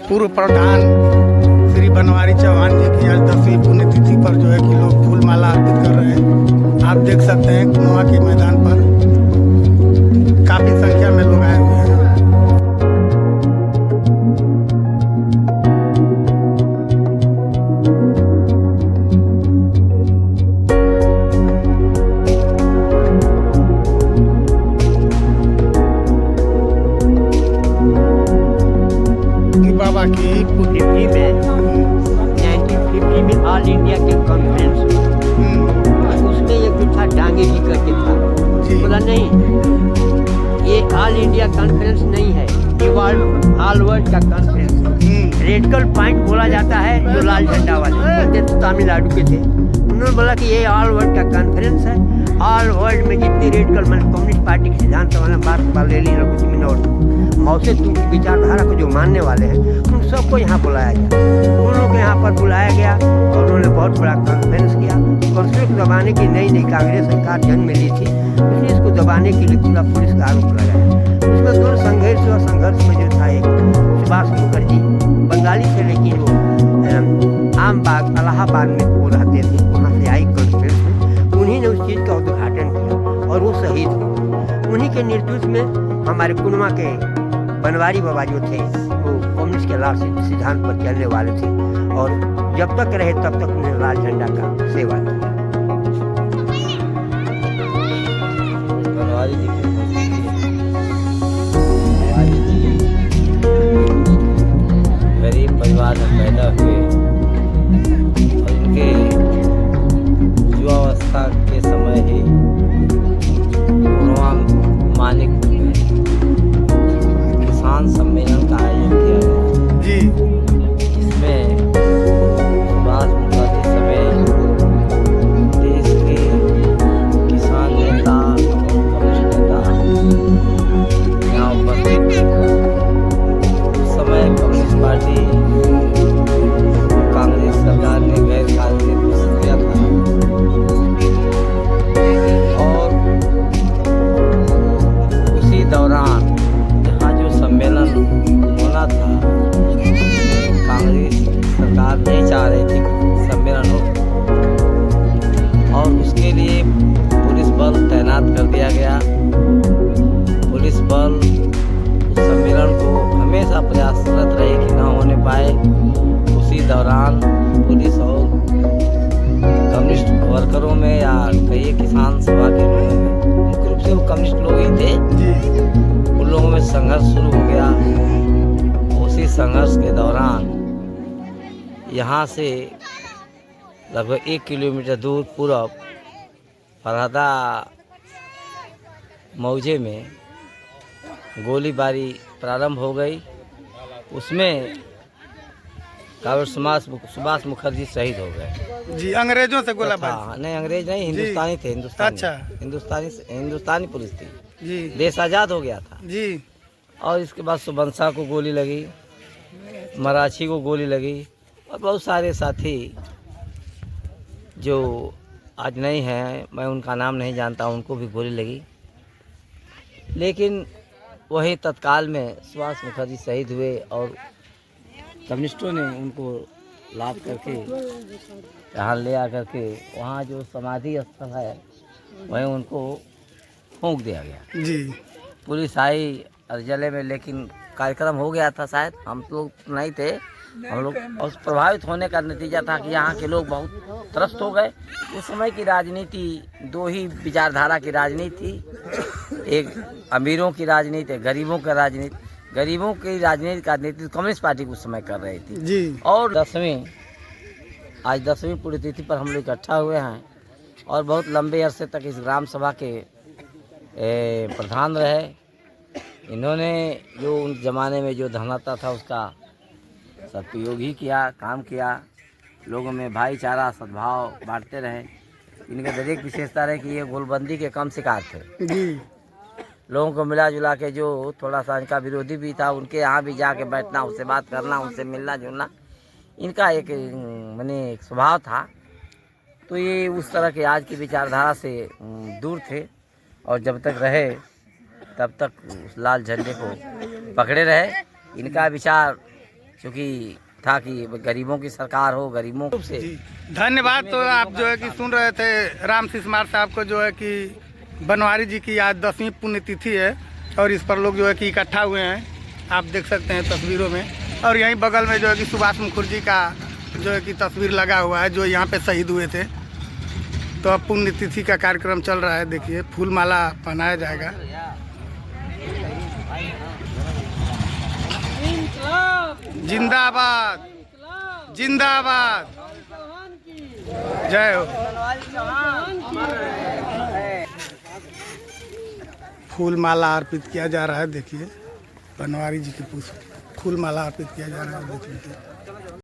पूर्व प्रधान श्री बनवारी चौहान जी की आज 10वीं पुण्यतिथि पर जो है कि लोग फूल माला अर्पित कर रहे हैं। आप देख सकते हैं कुनवा के मैदान पर काफी संख्या में लोग आए हुए हैं। बाबा की 1950 में ऑल इंडिया के कॉन्फ्रेंस उसमें एक जो था डांगे जी करके था, बोला नहीं ये ऑल इंडिया कॉन्फ्रेंस नहीं है, ये ऑल वर्ल्ड का कॉन्फ्रेंस। रेडिकल पॉइंट बोला जाता है जो लाल झंडा वाले तमिलनाडु के थे, उन्होंने बोला कि ये ऑल वर्ल्ड का कॉन्फ्रेंस है। ऑल वर्ल्ड में जितनी रेडिकल मतलब कम्युनिस्ट पार्टी के सिद्धांत वाले मार्क्स लेनिन और कुछ और माओ से तुम विचारधारा को जो मानने वाले हैं उन सबको यहाँ बुलाया गया। उन लोगों को यहाँ पर बुलाया गया और उन्होंने बहुत बड़ा कॉन्फ्रेंस किया। कॉन्फ्रेंस को दबाने की नई कांग्रेस सरकार जन्म में ली थी, इसलिए इसको दबाने के लिए पूरा पुलिस का आरोप लगाया। उसमें दो संघर्ष और संघर्ष में जो था एक सुभाष मुखर्जी बंगाली थे, लेकिन वो आमबाग इलाहाबाद में वो रहते थे, वहाँ से आई कॉन्फ्रेंस में उन्हीं ने उस चीज़ का उद्घाटन किया और वो शहीद हुए। उन्हीं के नेतृत्व में हमारे कुनवा के बनवारी बाबा जो थे वो कम्युनिस्ट के लाल सिद्धांत पर चलने वाले थे और जब तक रहे तब तक उन्हें लाल झंडा का सेवा किया। बनवारी जी गरीब परिवार में पैदा हुए और उनके युवावस्था के समय ही कुनवा मानिक किसान सम्मेलन का आयोजन किया गया जी। इसमें सुभाष मुखर्जी समेत देश के किसान नेता कम्युनिस्ट नेता यहाँ उपस्थित थे। उस समय कम्युनिस्ट पार्टी कांग्रेस सरकार ने गैर कानूनी घोषित किया था और उसी दौरान सम्मेलन होना था, कांग्रेस सरकार नहीं चाह रही थी सम्मेलन हो और उसके लिए पुलिस बल तैनात कर दिया गया। पुलिस बल उस सम्मेलन को हमेशा प्रयासरत रही कि न होने पाए। उसी दौरान पुलिस और कम्युनिस्ट वर्करों में या कई किसान सभा के लोगों में, मुख्य रूप से वो कम्युनिस्ट लोग ही थे, लोगों में संघर्ष शुरू हो गया। उसी संघर्ष के दौरान यहाँ से लगभग 1 किलोमीटर दूर पूर्व फरहदा मौजे में गोलीबारी प्रारंभ हो गई। उसमें सुभाष मुखर्जी शहीद हो गए जी। अंग्रेजों से गोलाबारी? नहीं, अंग्रेज नहीं, हिंदुस्तानी थे। अच्छा, हिंदुस्तानी पुलिस थी जी। देश आज़ाद हो गया था जी। और इसके बाद सुबंसा को गोली लगी, मराठी को गोली लगी और बहुत सारे साथी जो आज नहीं हैं, मैं उनका नाम नहीं जानता, उनको भी गोली लगी। लेकिन वही तत्काल में सुभाष मुखर्जी शहीद हुए और कम्युनिस्टों ने उनको लाद करके यहाँ ले आकर के वहाँ जो समाधि स्थल है वहीं उनको फूंक दिया गया जी। पुलिस आई अर्जले में, लेकिन कार्यक्रम हो गया था शायद, हम लोग नहीं थे। हम लोग उस प्रभावित होने का नतीजा था कि यहाँ के लोग बहुत त्रस्त हो गए। उस समय की राजनीति दो ही विचारधारा की राजनीति थी, एक अमीरों की राजनीति, एक गरीबों की राजनीति। गरीबों की राजनीति का नेतृत्व कम्युनिस्ट पार्टी उस समय कर रही थी जी। और आज 10वीं पुण्यतिथि पर हम लोग इकट्ठा हुए हैं और बहुत लंबे अरसे तक इस ग्राम सभा के प्रधान रहे। इन्होंने जो उन ज़माने में जो धनता था उसका सदुपयोग ही किया, काम किया, लोगों में भाईचारा सद्भाव बांटते रहे। इनका दरेक विशेषता रहे कि ये गोलबंदी के कम शिकार थे जी। लोगों को मिला जुला के, जो थोड़ा सा इनका विरोधी भी था उनके यहाँ भी जाके बैठना, उससे बात करना, उनसे मिलना जुलना इनका एक माने स्वभाव था। तो ये उस तरह के आज की विचारधारा से दूर थे और जब तक रहे तब तक उस लाल झंडे को पकड़े रहे। इनका विचार क्योंकि था कि गरीबों की सरकार हो, गरीबों से। जी धन्यवाद। तो आप जो है कि सुन रहे थे राम सिस्मार साहब को, जो है कि बनवारी जी की आज 10वीं पुण्यतिथि है और इस पर लोग जो है कि इकट्ठा हुए हैं, आप देख सकते हैं तस्वीरों में। और यहीं बगल में जो है कि सुभाष मुखर्जी का जो है कि तस्वीर लगा हुआ है, जो यहाँ पे शहीद हुए थे। तो अब पुण्यतिथि का कार्यक्रम चल रहा है, देखिए फूल माला पहनाया जाएगा। जिंदाबाद जिंदाबाद, जय हो। फूल माला अर्पित किया जा रहा है, देखिए बनवारी जी के फूल माला अर्पित किया जा रहा है, देखिए।